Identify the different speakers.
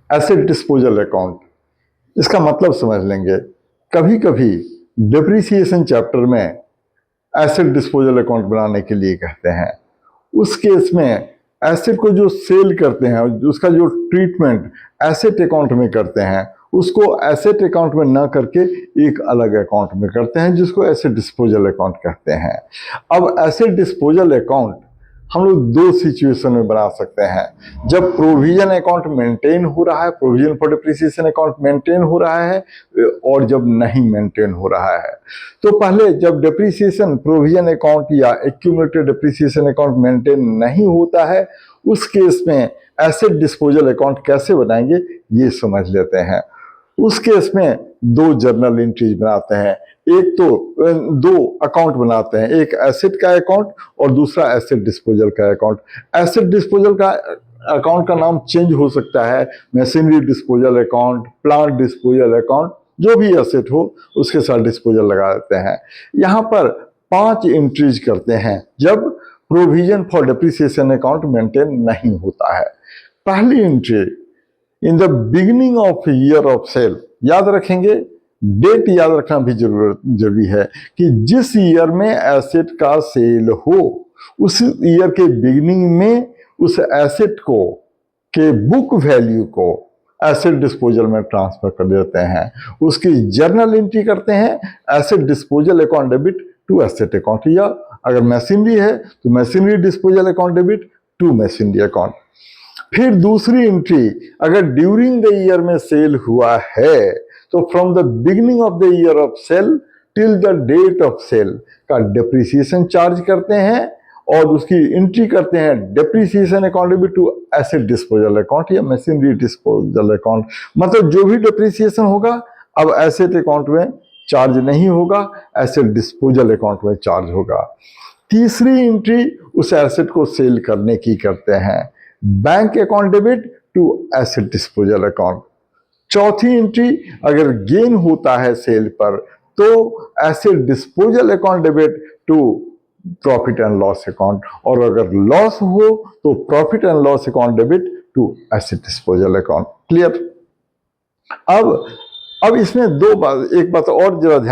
Speaker 1: Asset disposal account, इसका मतलब समझ लेंगे। कभी कभी डिप्रिसिएशन चैप्टर में एसेट डिस्पोजल अकाउंट बनाने के लिए कहते हैं। उस केस में एसेट को जो सेल करते हैं, उसका जो ट्रीटमेंट एसेट अकाउंट में करते हैं, उसको एसेट अकाउंट में ना करके एक अलग अकाउंट में करते हैं, जिसको एसेट डिस्पोजल अकाउंट कहते हैं। अब एसेट डिस्पोजल अकाउंट हम लोग दो सिचुएशन में बना सकते हैं। जब प्रोविजन अकाउंट मेंटेन हो रहा है, provision for depreciation account maintain हो रहा है, और जब नहीं मेंटेन हो रहा है। तो पहले जब डिप्रिसिएशन प्रोविजन अकाउंट या एक्यूमुलेटेड डिप्रिसिएशन अकाउंट मेंटेन नहीं होता है, उस केस में एसेट डिस्पोजल अकाउंट कैसे बनाएंगे ये समझ लेते हैं। उस केस में दो जर्नल एंट्रीज बनाते हैं। एक तो दो अकाउंट बनाते हैं, एक एसेट का अकाउंट और दूसरा एसेट डिस्पोजल का अकाउंट। एसेट डिस्पोजल का अकाउंट का नाम चेंज हो सकता है, machinery disposal account, plant disposal account, जो भी एसेट हो उसके साथ डिस्पोजल लगा देते हैं। यहाँ पर 5 एंट्रीज करते हैं जब provision for depreciation account maintain नहीं होता है। पहली entry, in the beginning of year of sale. याद रखेंगे, डेट याद रखना भी जरूरी है कि जिस ईयर में एसेट का सेल हो, उस ईयर के बिगिनिंग में उस एसेट को के बुक वैल्यू को एसेट डिस्पोजल में ट्रांसफर कर देते हैं। उसकी जर्नल एंट्री करते हैं, asset disposal account debit to asset account, या अगर मशीनरी है तो machinery disposal account debit to machinery account. फिर दूसरी एंट्री, अगर ड्यूरिंग द ईयर में सेल हुआ है तो from the beginning of the year of sale till the date of sale का डिप्रिसिएशन चार्ज करते हैं और उसकी एंट्री करते हैं depreciation account debit to asset disposal account या मशीनरी डिस्पोजल अकाउंट। मतलब जो भी डिप्रिसिएशन होगा अब एसेट अकाउंट में चार्ज नहीं होगा, एसेट डिस्पोजल अकाउंट में चार्ज होगा। तीसरी एंट्री उस एसेट को सेल करने की करते हैं, bank account debit to asset disposal account. चौथी एंट्री, अगर गेन होता है सेल पर तो asset disposal account debit to profit and loss account, और अगर लॉस हो तो profit and loss account debit to asset disposal account. Clear? अब इसमें एक बात और जरा ध्यान